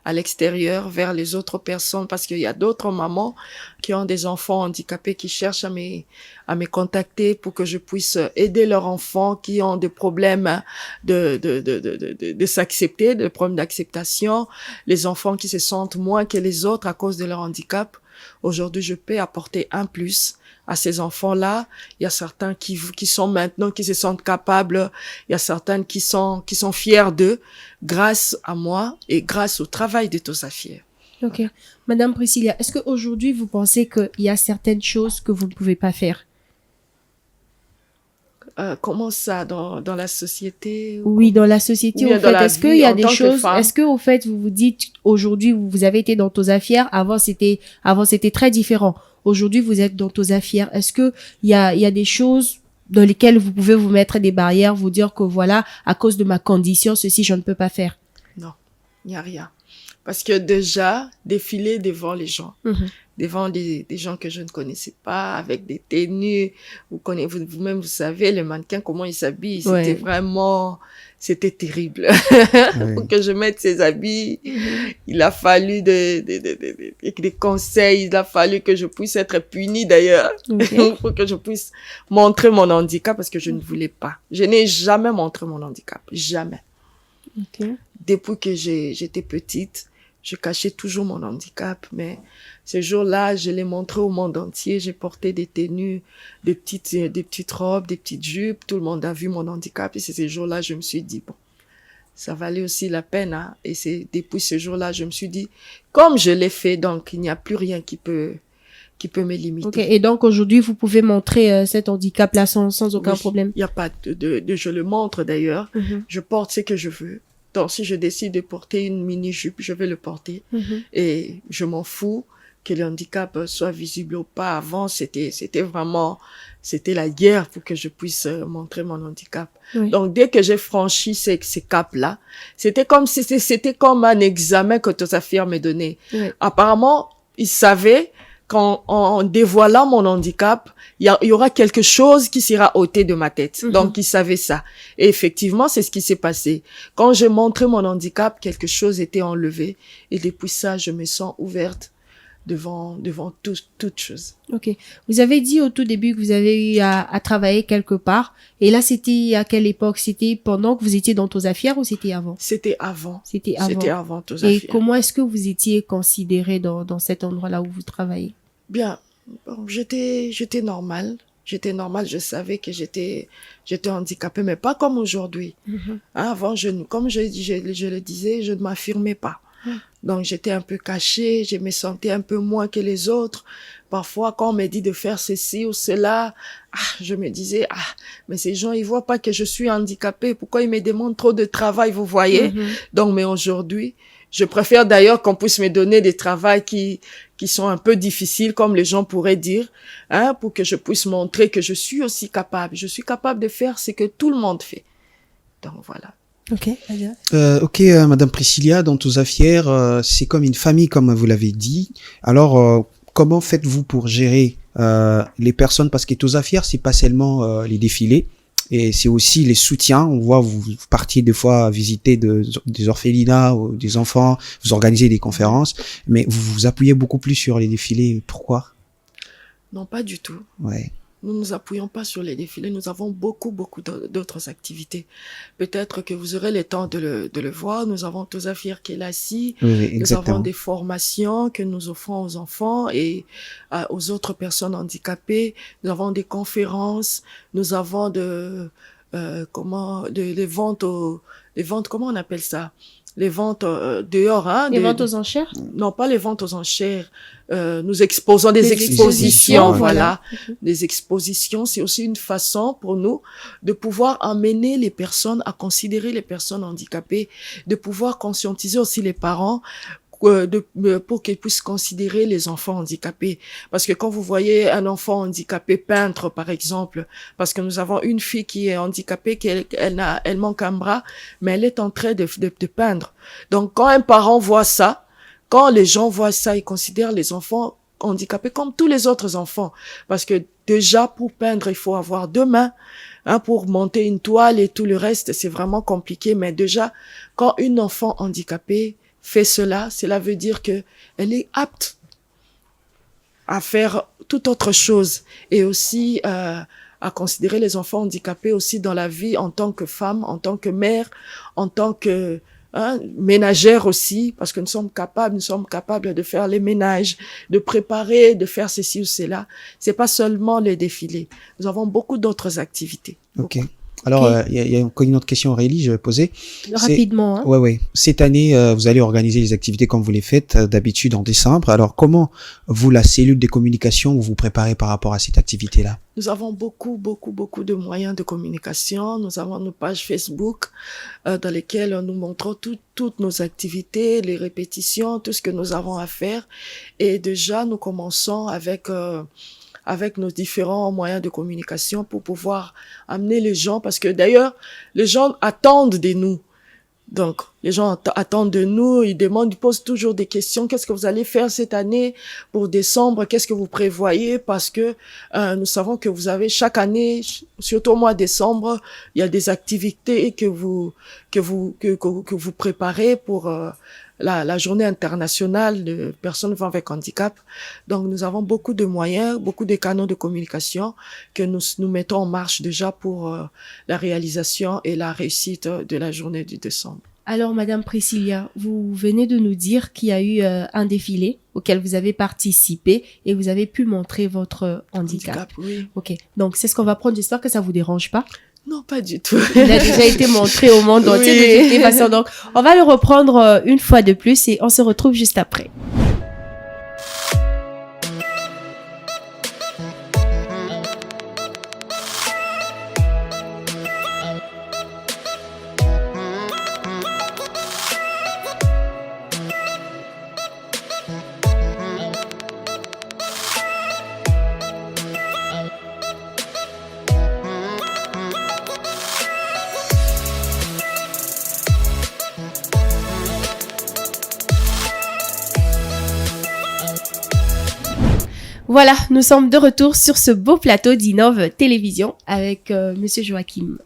à l'extérieur vers les autres personnes, parce qu'il y a d'autres mamans qui ont des enfants handicapés qui cherchent à me contacter pour que je puisse aider leurs enfants qui ont des problèmes de s'accepter, des problèmes d'acceptation, les enfants qui se sentent moins que les autres à cause de leur handicap. Aujourd'hui, je peux apporter un plus à ces enfants-là. Il y a certains qui sont maintenant, qui se sentent capables. Il y a certaines qui sont fiers d'eux grâce à moi et grâce au travail de Tosafia. Ok. Madame Priscilla, est-ce qu'aujourd'hui, vous pensez qu'il y a certaines choses que vous ne pouvez pas faire? Comment ça, dans la société? Oui, dans la société, au fait. Est-ce qu'il y a des choses, est-ce que, au fait, vous vous dites, aujourd'hui, vous avez été dans Tosafia, avant c'était très différent. Aujourd'hui, vous êtes dans Tosafia. Est-ce que il y a des choses dans lesquelles vous pouvez vous mettre des barrières, vous dire que voilà, à cause de ma condition, ceci, je ne peux pas faire? Non, il n'y a rien. Parce que déjà, défiler devant les gens, devant des gens que je ne connaissais pas, avec des tenues, vous-même, vous savez, les mannequins, comment ils s'habillent, c'était vraiment, c'était terrible. Pour que je mette ces habits, il a fallu des conseils, il a fallu que je puisse être punie d'ailleurs, pour que je puisse montrer mon handicap, parce que je ne voulais pas. Je n'ai jamais montré mon handicap, jamais. Depuis que j'étais petite, je cachais toujours mon handicap, mais ce jour-là, je l'ai montré au monde entier. J'ai porté des tenues, des petites robes, des petites jupes. Tout le monde a vu mon handicap. Et c'est ce jour-là, je me suis dit, bon, ça valait aussi la peine, hein. Et c'est depuis ce jour-là, je me suis dit, comme je l'ai fait, donc il n'y a plus rien qui peut me limiter. Ok. Et donc aujourd'hui, vous pouvez montrer cet handicap-là sans aucun problème. Il n'y a pas je le montre d'ailleurs. Je porte ce que je veux. Donc, si je décide de porter une mini-jupe, je vais le porter. Et je m'en fous que le handicap soit visible ou pas. Avant, c'était la guerre pour que je puisse montrer mon handicap. Donc, dès que j'ai franchi ces caps-là, c'était comme un examen que Tosafia me donnait. Apparemment, ils savaient qu'en dévoilant mon handicap, il y aura quelque chose qui sera ôté de ma tête. Donc, ils savaient ça. Et effectivement, c'est ce qui s'est passé. Quand j'ai montré mon handicap, quelque chose était enlevé. Et depuis ça, je me sens ouverte devant toute chose. Ok. Vous avez dit au tout début que vous avez eu à travailler quelque part. Et là, c'était à quelle époque? C'était pendant que vous étiez dans Tosafia ou c'était avant? C'était avant. C'était avant. C'était avant Tosafia. Et comment est-ce que vous étiez considéré dans cet endroit-là où vous travaillez? Bien. Bon, j'étais normale. J'étais normale. Je savais que j'étais handicapée, mais pas comme aujourd'hui. Avant, comme je le disais, je ne m'affirmais pas. Donc, j'étais un peu cachée, je me sentais un peu moins que les autres. Parfois, quand on me dit de faire ceci ou cela, je me disais, mais ces gens, ils voient pas que je suis handicapée. Pourquoi ils me demandent trop de travail, vous voyez? Donc, mais aujourd'hui, je préfère d'ailleurs qu'on puisse me donner des travails qui sont un peu difficiles, comme les gens pourraient dire, pour que je puisse montrer que je suis aussi capable. Je suis capable de faire ce que tout le monde fait. Donc, voilà. Ok, Madame Priscilla, dans Tosafia, c'est comme une famille, comme vous l'avez dit. Alors, comment faites-vous pour gérer les personnes? Parce que Tosafia, c'est pas seulement les défilés, et c'est aussi les soutiens. On voit, vous partiez des fois visiter des orphelinats ou des enfants, vous organisez des conférences, mais vous vous appuyez beaucoup plus sur les défilés. Pourquoi? Non, pas du tout. Nous ne nous appuyons pas sur les défilés. Nous avons beaucoup d'autres activités. Peut-être que vous aurez le temps de le voir. Nous avons Tosafia qui est là ici. Nous avons des formations que nous offrons aux enfants et aux autres personnes handicapées. Nous avons des conférences. Nous avons des ventes, comment on appelle ça? Les ventes dehors. Les ventes aux enchères? Non, pas les ventes aux enchères. Nous exposons des expositions, voilà. Des expositions, c'est aussi une façon pour nous de pouvoir amener les personnes à considérer les personnes handicapées, de pouvoir conscientiser aussi les parents pour qu'ils puissent considérer les enfants handicapés. Parce que quand vous voyez un enfant handicapé peindre, par exemple, parce que nous avons une fille qui est handicapée, elle manque un bras, mais elle est en train de peindre. Donc, quand un parent voit ça, quand les gens voient ça, ils considèrent les enfants handicapés comme tous les autres enfants. Parce que déjà, pour peindre, il faut avoir 2 mains. Pour monter une toile et tout le reste, c'est vraiment compliqué. Mais déjà, quand une enfant handicapée fait cela, cela veut dire que elle est apte à faire toute autre chose et aussi à considérer les enfants handicapés aussi dans la vie en tant que femme, en tant que mère, en tant que ménagère aussi, parce que nous sommes capables de faire les ménages, de préparer, de faire ceci ou cela. C'est pas seulement les défilés. Nous avons beaucoup d'autres activités. Ok. Alors, il y a encore une autre question, Aurélie, je vais poser. Rapidement. Hein. Ouais. Cette année, vous allez organiser les activités comme vous les faites d'habitude en décembre. Alors, comment vous, la cellule de communication, vous vous préparez par rapport à cette activité-là? Nous avons beaucoup de moyens de communication. Nous avons nos pages Facebook dans lesquelles nous montrons toutes nos activités, les répétitions, tout ce que nous avons à faire. Et déjà, nous commençons avec nos différents moyens de communication pour pouvoir amener les gens, parce que d'ailleurs, les gens attendent de nous. Donc, les gens attendent de nous, ils posent toujours des questions. Qu'est-ce que vous allez faire cette année pour décembre? Qu'est-ce que vous prévoyez? Parce que nous savons que vous avez chaque année, surtout au mois de décembre, il y a des activités que vous préparez pour la journée internationale de personnes vivant avec handicap. Donc, nous avons beaucoup de moyens, beaucoup de canaux de communication que nous mettons en marche déjà pour la réalisation et la réussite de la journée du décembre. Alors, Madame Priscilla, vous venez de nous dire qu'il y a eu un défilé auquel vous avez participé et vous avez pu montrer votre handicap. Oui. Ok. Donc, c'est ce qu'on va prendre. J'espère que ça vous dérange pas. Non, pas du tout. Il a déjà été montré au monde entier de toutes les façons. Donc, on va le reprendre une fois de plus et on se retrouve juste après. Voilà, nous sommes de retour sur ce beau plateau d'Innov Télévision avec Monsieur Joachim.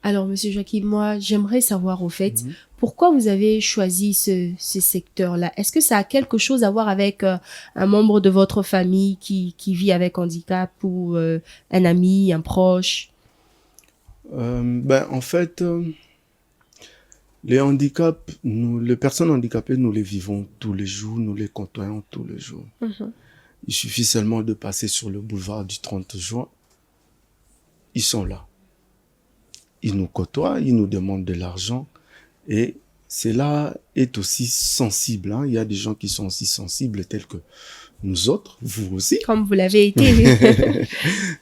Alors, Monsieur Joachim, moi, j'aimerais savoir au fait, pourquoi vous avez choisi ce secteur-là? Est-ce que ça a quelque chose à voir avec un membre de votre famille qui vit avec handicap ou un ami, un proche? En fait, les handicaps, les personnes handicapées, nous les vivons tous les jours, nous les côtoyons tous les jours. Il suffit seulement de passer sur le boulevard du 30 juin. Ils sont là. Ils nous côtoient, ils nous demandent de l'argent. Et cela est aussi sensible. Hein. Il y a des gens qui sont aussi sensibles, tels que nous autres, vous aussi. Comme vous l'avez été.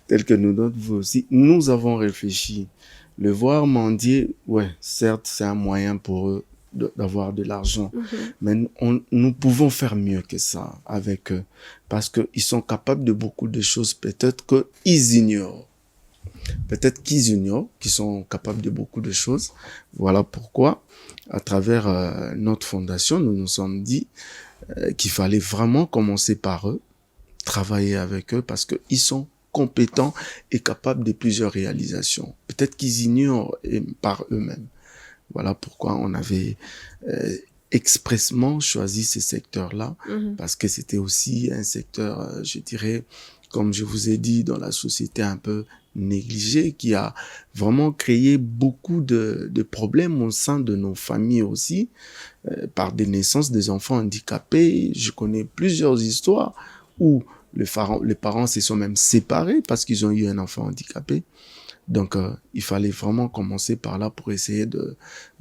Tels que nous autres, vous aussi. Nous avons réfléchi. Le voir mendier, ouais, certes, c'est un moyen pour eux d'avoir de l'argent. Mais nous pouvons faire mieux que ça avec eux. Parce qu'ils sont capables de beaucoup de choses, peut-être qu'ils ignorent. Peut-être qu'ils ignorent, qu'ils sont capables de beaucoup de choses. Voilà pourquoi, à travers notre fondation, nous nous sommes dit qu'il fallait vraiment commencer par eux, travailler avec eux, parce qu'ils sont compétents et capables de plusieurs réalisations. Peut-être qu'ils ignorent par eux-mêmes. Voilà pourquoi on avait expressément choisi ces secteurs-là, parce que c'était aussi un secteur, je dirais, comme je vous ai dit, dans la société un peu négligé, qui a vraiment créé beaucoup de problèmes au sein de nos familles aussi, par des naissances des enfants handicapés. Je connais plusieurs histoires où les parents se sont même séparés parce qu'ils ont eu un enfant handicapé. Donc, il fallait vraiment commencer par là pour essayer de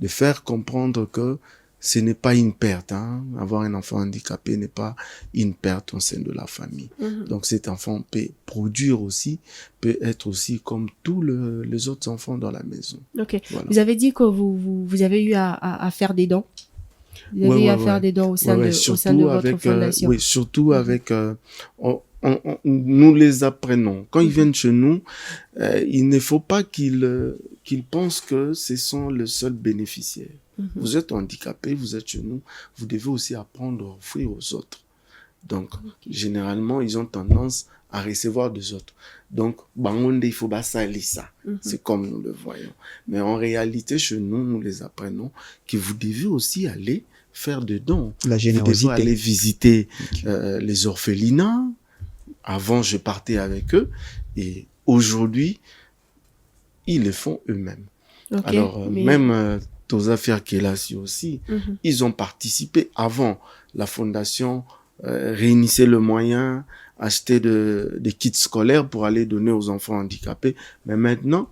faire comprendre que ce n'est pas une perte. Hein. Avoir un enfant handicapé n'est pas une perte au sein de la famille. Donc, cet enfant peut produire aussi, peut être aussi comme tous les autres enfants dans la maison. Ok. Voilà. Vous avez dit que vous avez eu à faire des dons. Vous avez eu à faire des dons au sein de votre fondation. Oui, surtout avec... nous les apprenons. Quand ils viennent chez nous, il ne faut pas qu'ils pensent que ce sont les seuls bénéficiaires. Vous êtes handicapé, vous êtes chez nous, vous devez aussi apprendre à offrir aux autres. Donc, généralement, ils ont tendance à recevoir des autres. Donc, il faut salir ça. C'est comme nous le voyons. Mais en réalité, chez nous, nous les apprenons que vous devez aussi aller faire des dons. La Vous générosité. devez aller visiter les orphelinats. Avant, je partais avec eux. Et aujourd'hui, ils le font eux-mêmes. Ok, Alors, mais- même Tosafier Kelasi aussi, ils ont participé avant. La fondation réunissait le moyen, achetait des kits scolaires pour aller donner aux enfants handicapés. Mais maintenant,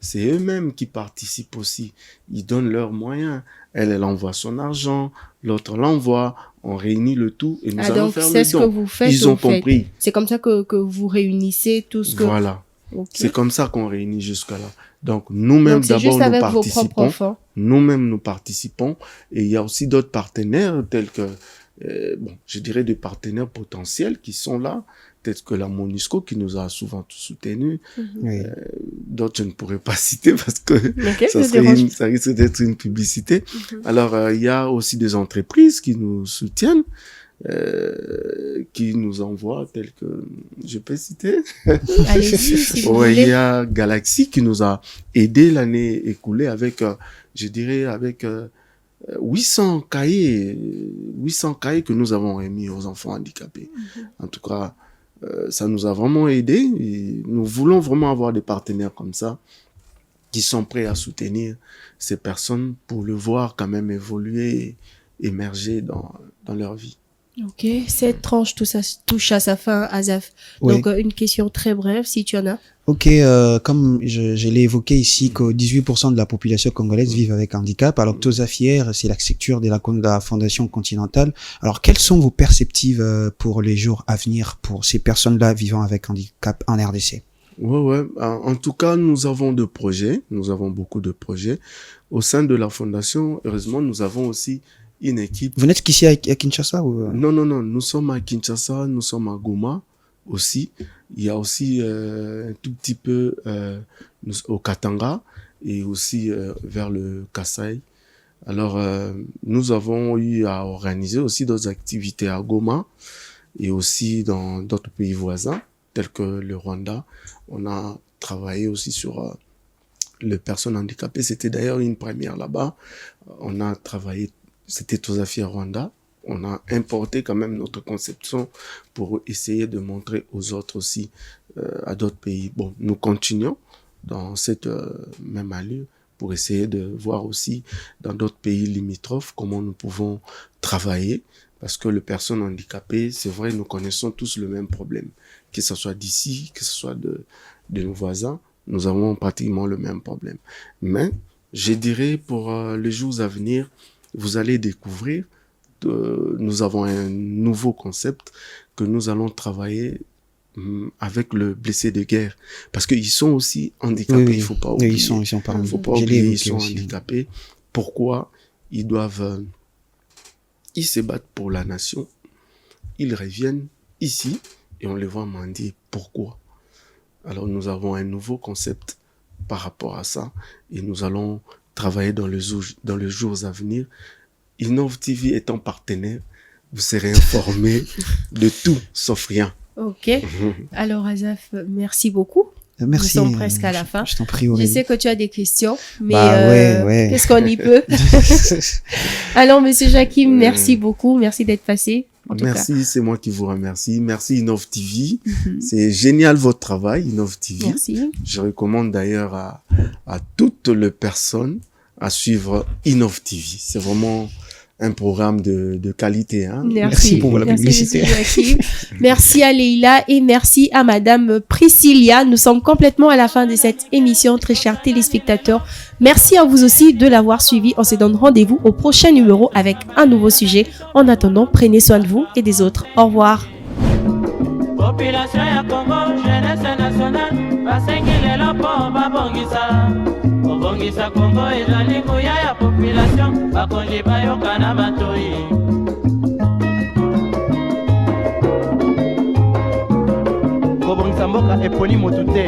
c'est eux-mêmes qui participent aussi. Ils donnent leurs moyens. Elle envoie son argent, l'autre l'envoie. On réunit le tout et nous allons donc faire c'est le ce que don. vous faites. Ils ont en fait. compris. C'est comme ça que vous réunissez tout ce que. Voilà. Ok. C'est comme ça qu'on réunit jusqu'à là. Donc, nous-mêmes, Donc c'est d'abord, juste nous avec vos propres participons. enfants. Nous-mêmes, nous participons. Et il y a aussi d'autres partenaires tels que, je dirais des partenaires potentiels qui sont là. Peut-être que la MONUSCO qui nous a souvent soutenus. Oui. D'autres, je ne pourrais pas citer parce que Ok, ça, ça dérange. ça risque d'être une publicité. Alors, il y a aussi des entreprises qui nous soutiennent, qui nous envoient tels que, je peux citer. Allez-y, si vous Ouais, il voulez. y a Galaxy qui nous a aidé l'année écoulée avec, je dirais, avec 800 cahiers que nous avons remis aux enfants handicapés. En tout cas, ça nous a vraiment aidé. Et nous voulons vraiment avoir des partenaires comme ça qui sont prêts à soutenir ces personnes pour le voir quand même évoluer, émerger dans leur vie. Ok, cette tranche touche à sa fin, Azaf. Oui. Donc, une question très brève, si tu en as. Ok, comme je l'ai évoqué ici, que 18% de la population congolaise vivent avec handicap. Alors, Tosafier, c'est la structure de la Fondation Continentale. Alors, quelles sont vos perspectives pour les jours à venir pour ces personnes-là vivant avec handicap en RDC? Ouais. En tout cas, nous avons de projets. Nous avons beaucoup de projets. Au sein de la Fondation, heureusement, nous avons aussi une équipe. Vous n'êtes qu'ici à Kinshasa ou... Non. Nous sommes à Kinshasa, nous sommes à Goma aussi. Il y a aussi un tout petit peu au Katanga et aussi vers le Kasaï. Alors, nous avons eu à organiser aussi d'autres activités à Goma et aussi dans d'autres pays voisins, tels que le Rwanda. On a travaillé aussi sur les personnes handicapées. C'était d'ailleurs une première là-bas. On a travaillé, c'était Tosafier Rwanda. On a importé quand même notre conception pour essayer de montrer aux autres aussi, à d'autres pays. Bon, nous continuons dans cette même allure pour essayer de voir aussi dans d'autres pays limitrophes comment nous pouvons travailler. Parce que les personnes handicapées, c'est vrai, nous connaissons tous le même problème. Que ce soit d'ici, que ce soit de nos voisins, nous avons pratiquement le même problème. Mais je dirais pour les jours à venir, vous allez découvrir, nous avons un nouveau concept que nous allons travailler avec le blessé de guerre. Parce qu'ils sont aussi handicapés, Oui. il faut pas oublier. Oui, ils sont parmi faut nous. pas Je l'ai oublier, ils évoqué sont aussi. handicapés. Pourquoi ils doivent... ils se battent pour la nation. Ils reviennent ici et on les voit mendier. Pourquoi? Alors nous avons un nouveau concept par rapport à ça et nous allons travailler dans les jours à venir. Innov TV étant partenaire, vous serez informés de tout sauf rien. Ok. Alors, Azaf, merci beaucoup. Merci. Nous sommes presque à la fin. Je t'en prie, Je Aurélie. sais que tu as des questions, mais ouais. qu'est-ce qu'on y peut? Alors, Monsieur Jakim, merci beaucoup. Merci d'être passé. En tout cas. Merci, c'est moi qui vous remercie. Merci Innov TV. C'est génial votre travail, Innov TV. Merci. Je recommande d'ailleurs à toutes les personnes à suivre Innov TV. C'est vraiment un programme de qualité. Hein. Merci pour la publicité. Monsieur Jakim. Merci à Leïla et merci à Madame Priscilla. Nous sommes complètement à la fin de cette émission, très chers téléspectateurs. Merci à vous aussi de l'avoir suivi. On se donne rendez-vous au prochain numéro avec un nouveau sujet. En attendant, prenez soin de vous et des autres. Au revoir. Population ya Congo, jeunesse nationale, basengilelo po babongisa. Obongisa Congo ezali nguya ya population, bakonzi bayoka na matoi. Kobongisa mboka eponi motu te.